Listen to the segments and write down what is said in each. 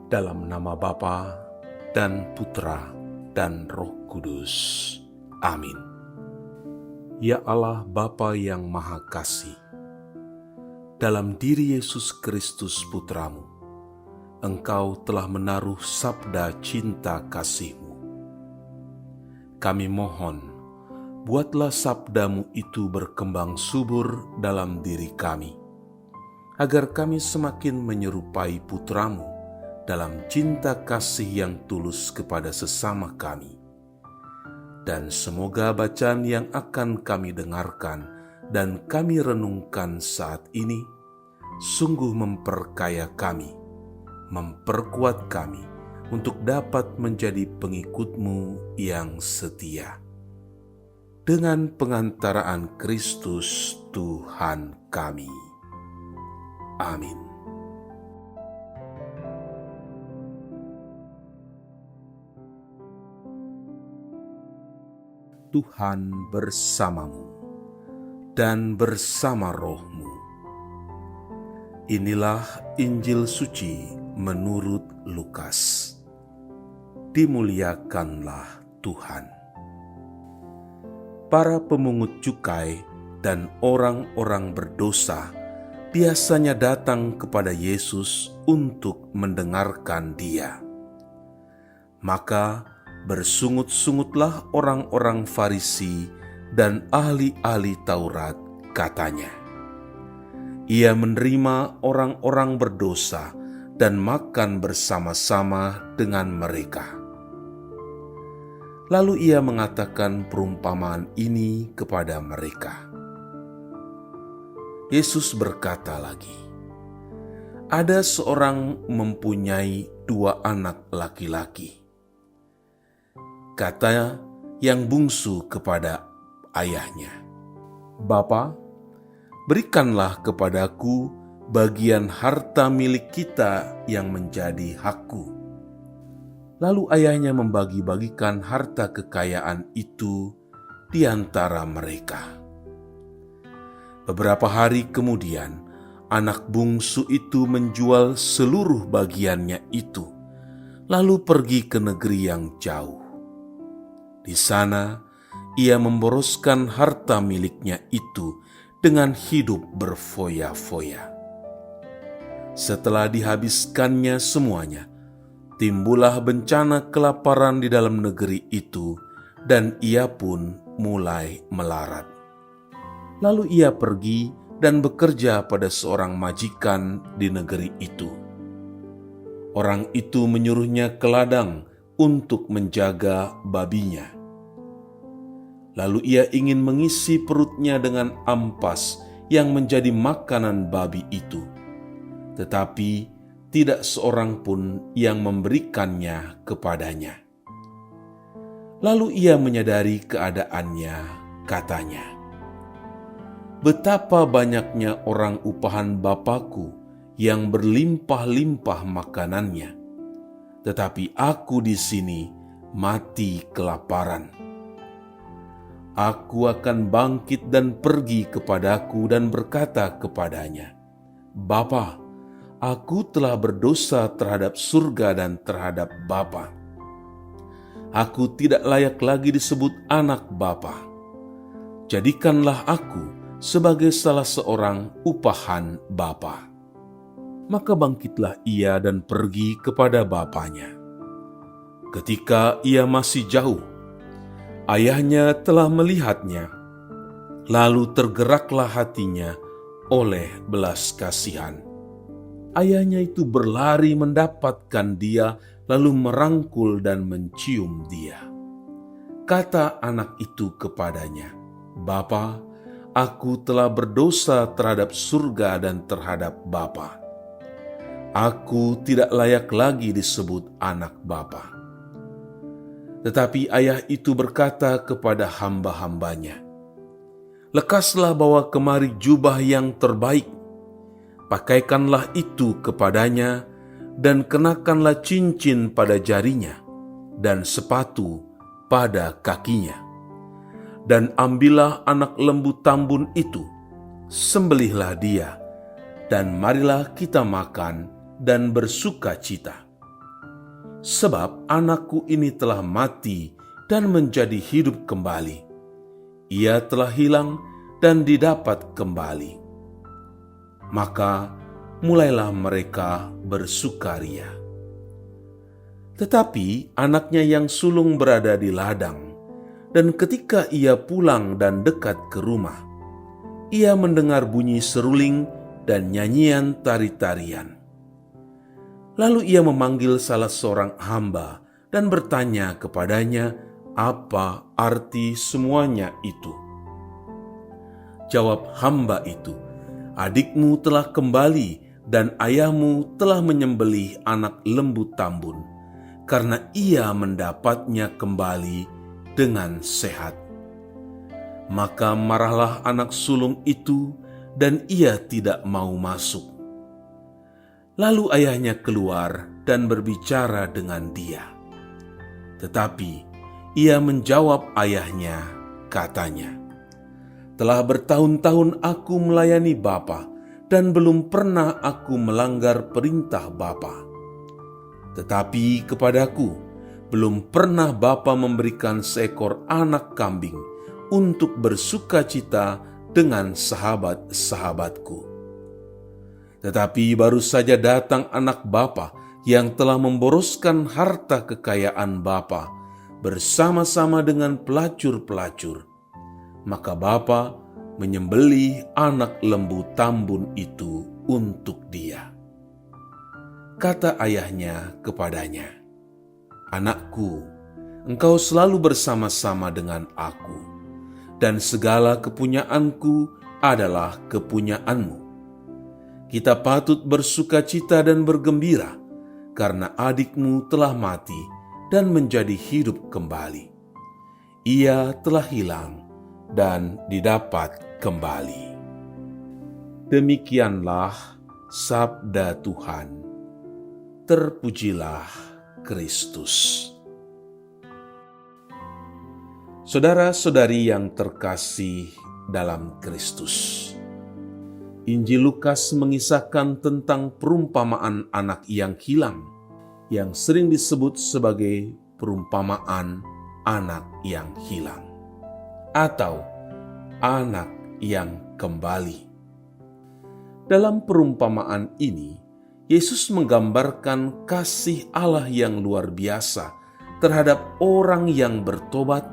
Dalam nama Bapa dan Putra dan Roh Kudus. Amin. Ya Allah Bapa yang Maha Kasih, dalam diri Yesus Kristus Putramu, Engkau telah menaruh sabda cinta kasih-Mu. Kami mohon, buatlah sabdamu itu berkembang subur dalam diri kami, agar kami semakin menyerupai Putramu dalam cinta kasih yang tulus kepada sesama kami. Dan semoga bacaan yang akan kami dengarkan dan kami renungkan saat ini sungguh memperkaya kami, memperkuat kami untuk dapat menjadi pengikut-Mu yang setia. Dengan pengantaraan Kristus Tuhan kami. Amin. Tuhan bersamamu dan bersama rohmu. Inilah Injil suci menurut Lukas. Dimuliakanlah Tuhan. Para pemungut cukai dan orang-orang berdosa biasanya datang kepada Yesus untuk mendengarkan Dia. Maka bersungut-sungutlah orang-orang Farisi dan ahli-ahli Taurat, katanya. Ia menerima orang-orang berdosa dan makan bersama-sama dengan mereka. Lalu ia mengatakan perumpamaan ini kepada mereka. Yesus berkata lagi, ada seorang mempunyai 2 anak laki-laki. Kata yang bungsu kepada ayahnya, "Bapa, berikanlah kepadaku bagian harta milik kita yang menjadi hakku." Lalu ayahnya membagi-bagikan harta kekayaan itu di antara mereka. Beberapa hari kemudian, anak bungsu itu menjual seluruh bagiannya itu, lalu pergi ke negeri yang jauh. Di sana, ia memboroskan harta miliknya itu dengan hidup berfoya-foya. Setelah dihabiskannya semuanya, timbullah bencana kelaparan di dalam negeri itu, dan ia pun mulai melarat. Lalu ia pergi dan bekerja pada seorang majikan di negeri itu. Orang itu menyuruhnya ke ladang untuk menjaga babinya. Lalu ia ingin mengisi perutnya dengan ampas yang menjadi makanan babi itu. Tetapi tidak seorang pun yang memberikannya kepadanya. Lalu ia menyadari keadaannya, katanya, "Betapa banyaknya orang upahan Bapakku yang berlimpah-limpah makanannya, tetapi aku di sini mati kelaparan. Aku akan bangkit dan pergi kepadaku dan berkata kepadanya, Bapa, aku telah berdosa terhadap surga dan terhadap Bapa. Aku tidak layak lagi disebut anak Bapa. Jadikanlah aku sebagai salah seorang upahan Bapa." Maka bangkitlah ia dan pergi kepada bapanya. Ketika ia masih jauh, ayahnya telah melihatnya, lalu tergeraklah hatinya oleh belas kasihan. Ayahnya itu berlari mendapatkan dia, lalu merangkul dan mencium dia. Kata anak itu kepadanya, "Bapa, aku telah berdosa terhadap surga dan terhadap Bapa. Aku tidak layak lagi disebut anak Bapa." Tetapi ayah itu berkata kepada hamba-hambanya, "Lekaslah bawa kemari jubah yang terbaik, pakaikanlah itu kepadanya, dan kenakanlah cincin pada jarinya, dan sepatu pada kakinya. Dan ambillah anak lembu tambun itu, sembelihlah dia, dan marilah kita makan dan bersuka cita. sebab anakku ini telah mati dan menjadi hidup kembali. Ia telah hilang dan didapat kembali." Maka mulailah mereka bersukaria. Tetapi anaknya yang sulung berada di ladang, dan ketika ia pulang dan dekat ke rumah, ia mendengar bunyi seruling dan nyanyian tari-tarian. Lalu ia memanggil salah seorang hamba dan bertanya kepadanya apa arti semuanya itu. Jawab hamba itu, "Adikmu telah kembali dan ayahmu telah menyembelih anak lembu tambun, karena ia mendapatnya kembali dengan sehat." Maka marahlah anak sulung itu dan ia tidak mau masuk. Lalu ayahnya keluar dan berbicara dengan dia. Tetapi ia menjawab ayahnya, katanya, "Telah bertahun-tahun aku melayani Bapa, dan belum pernah aku melanggar perintah Bapa. Tetapi kepadaku belum pernah Bapa memberikan seekor anak kambing untuk bersukacita dengan sahabat-sahabatku. Tetapi baru saja datang anak Bapa yang telah memboroskan harta kekayaan Bapa bersama-sama dengan pelacur-pelacur. Maka Bapa menyembelih anak lembu tambun itu untuk dia." Kata ayahnya kepadanya, "Anakku, engkau selalu bersama-sama dengan aku, dan segala kepunyaanku adalah kepunyaanmu. Kita patut bersukacita dan bergembira, karena adikmu telah mati dan menjadi hidup kembali. Ia telah hilang dan didapat kembali." Demikianlah sabda Tuhan. Terpujilah Kristus. Saudara-saudari yang terkasih dalam Kristus, Injil Lukas mengisahkan tentang perumpamaan anak yang hilang, yang sering disebut sebagai perumpamaan anak yang hilang atau anak yang kembali. Dalam perumpamaan ini, Yesus menggambarkan kasih Allah yang luar biasa terhadap orang yang bertobat,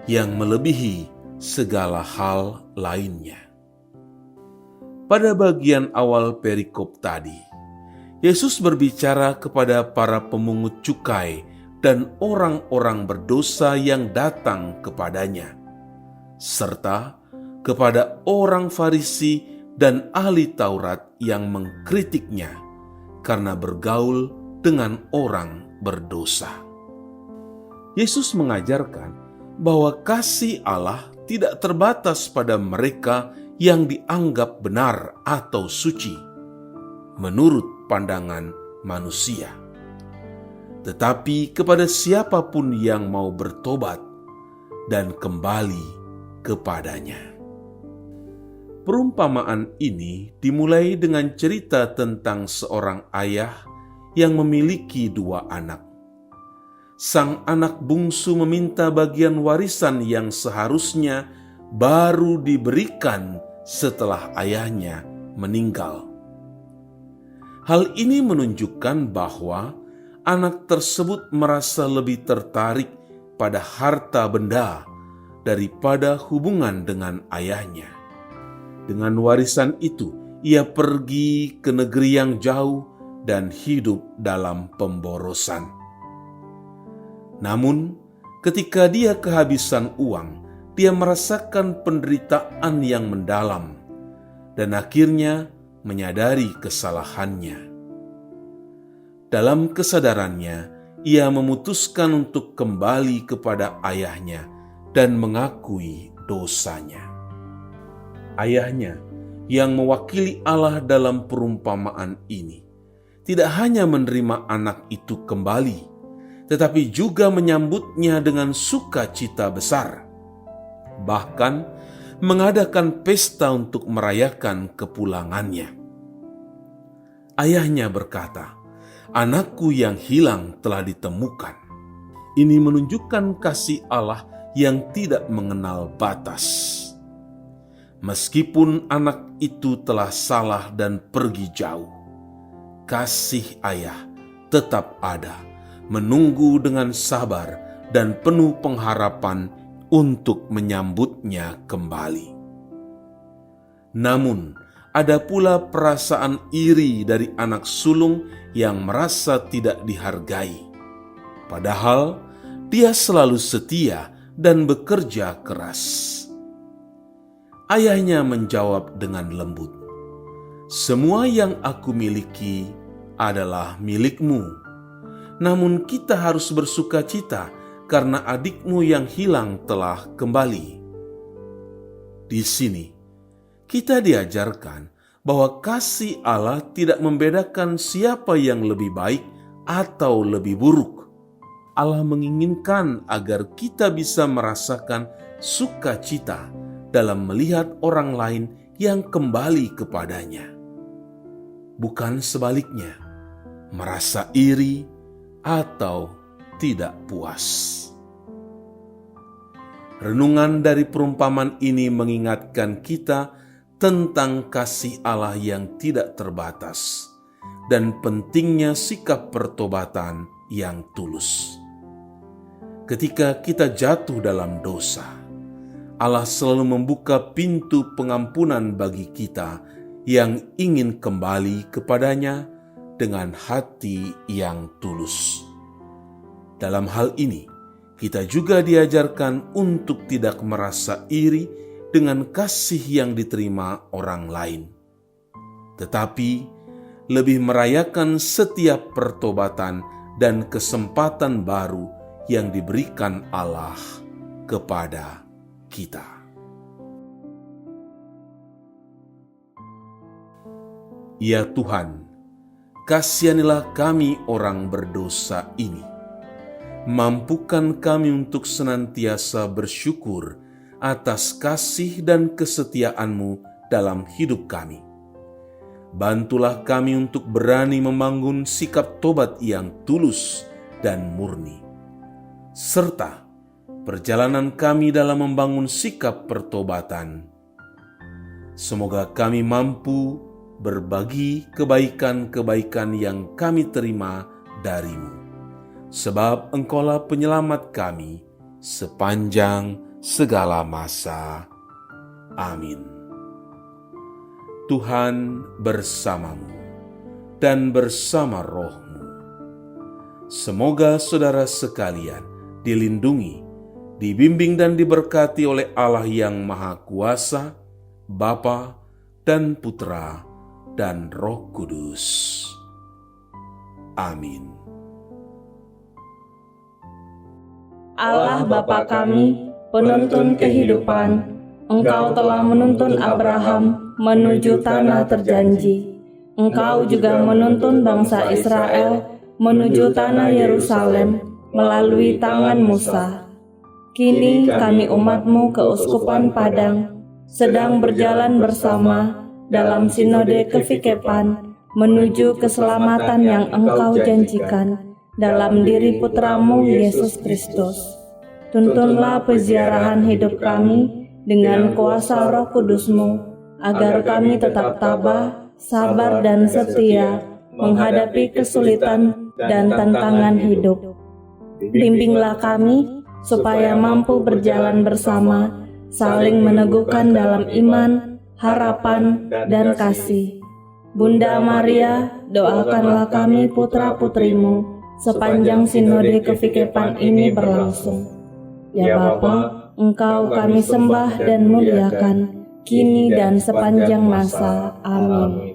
yang melebihi segala hal lainnya. Pada bagian awal perikop tadi, Yesus berbicara kepada para pemungut cukai dan orang-orang berdosa yang datang kepadanya, serta kepada orang Farisi dan ahli Taurat yang mengkritiknya karena bergaul dengan orang berdosa. Yesus mengajarkan bahwa kasih Allah tidak terbatas pada mereka yang dianggap benar atau suci menurut pandangan manusia, tetapi kepada siapapun yang mau bertobat dan kembali kepadanya. Perumpamaan ini dimulai dengan cerita tentang seorang ayah yang memiliki 2 anak. Sang anak bungsu meminta bagian warisan yang seharusnya baru diberikan setelah ayahnya meninggal. Hal ini menunjukkan bahwa anak tersebut merasa lebih tertarik pada harta benda daripada hubungan dengan ayahnya. Dengan warisan itu, ia pergi ke negeri yang jauh dan hidup dalam pemborosan. Namun, ketika dia kehabisan uang, dia merasakan penderitaan yang mendalam dan akhirnya menyadari kesalahannya. Dalam kesadarannya, ia memutuskan untuk kembali kepada ayahnya dan mengakui dosanya. Ayahnya yang mewakili Allah dalam perumpamaan ini tidak hanya menerima anak itu kembali, tetapi juga menyambutnya dengan sukacita besar, bahkan mengadakan pesta untuk merayakan kepulangannya. Ayahnya berkata, anakku yang hilang telah ditemukan. Ini menunjukkan kasih Allah yang tidak mengenal batas. Meskipun anak itu telah salah dan pergi jauh, kasih ayah tetap ada, menunggu dengan sabar dan penuh pengharapan untuk menyambutnya kembali. Namun, ada pula perasaan iri dari anak sulung yang merasa tidak dihargai. Padahal, dia selalu setia dan bekerja keras. Ayahnya menjawab dengan lembut, "Semua yang aku miliki adalah milikmu. Namun kita harus bersukacita karena adikmu yang hilang telah kembali." Di sini, kita diajarkan bahwa kasih Allah tidak membedakan siapa yang lebih baik atau lebih buruk. Allah menginginkan agar kita bisa merasakan sukacita dalam melihat orang lain yang kembali kepadanya. Bukan sebaliknya, merasa iri atau tidak puas. Renungan dari perumpamaan ini mengingatkan kita tentang kasih Allah yang tidak terbatas dan pentingnya sikap pertobatan yang tulus. Ketika kita jatuh dalam dosa, Allah selalu membuka pintu pengampunan bagi kita yang ingin kembali kepadanya dengan hati yang tulus. Dalam hal ini, kita juga diajarkan untuk tidak merasa iri dengan kasih yang diterima orang lain, tetapi lebih merayakan setiap pertobatan dan kesempatan baru yang diberikan Allah kepada kita. Ya Tuhan, kasihanilah kami orang berdosa ini. Mampukan kami untuk senantiasa bersyukur atas kasih dan kesetiaan-Mu dalam hidup kami. Bantulah kami untuk berani membangun sikap tobat yang tulus dan murni, serta perjalanan kami dalam membangun sikap pertobatan. Semoga kami mampu berbagi kebaikan-kebaikan yang kami terima dari-Mu, sebab Engkaulah penyelamat kami sepanjang segala masa. Amin. Tuhan bersamamu dan bersama roh-Mu. Semoga saudara sekalian dilindungi, dibimbing dan diberkati oleh Allah yang Maha Kuasa, Bapa dan Putra dan Roh Kudus. Amin. Allah Bapa kami, penuntun kehidupan, Engkau telah menuntun Abraham menuju tanah terjanji. Engkau juga menuntun bangsa Israel menuju tanah Yerusalem melalui tangan Musa. Kini kami umat-Mu keuskupan Padang sedang berjalan bersama dalam sinode kefikepan menuju keselamatan yang Engkau janjikan dalam diri Putra-Mu Yesus Kristus. Tuntunlah peziarahan hidup kami dengan kuasa Roh Kudus-Mu, agar kami tetap tabah, sabar dan setia menghadapi kesulitan dan tantangan hidup. Bimbinglah kami supaya mampu berjalan bersama, saling meneguhkan dalam iman, harapan, dan kasih. Bunda Maria, doakanlah kami putra-putrimu sepanjang sinode kefikepan ini berlangsung. Ya Bapa, Engkau kami sembah dan muliakan, kini dan sepanjang masa. Amin.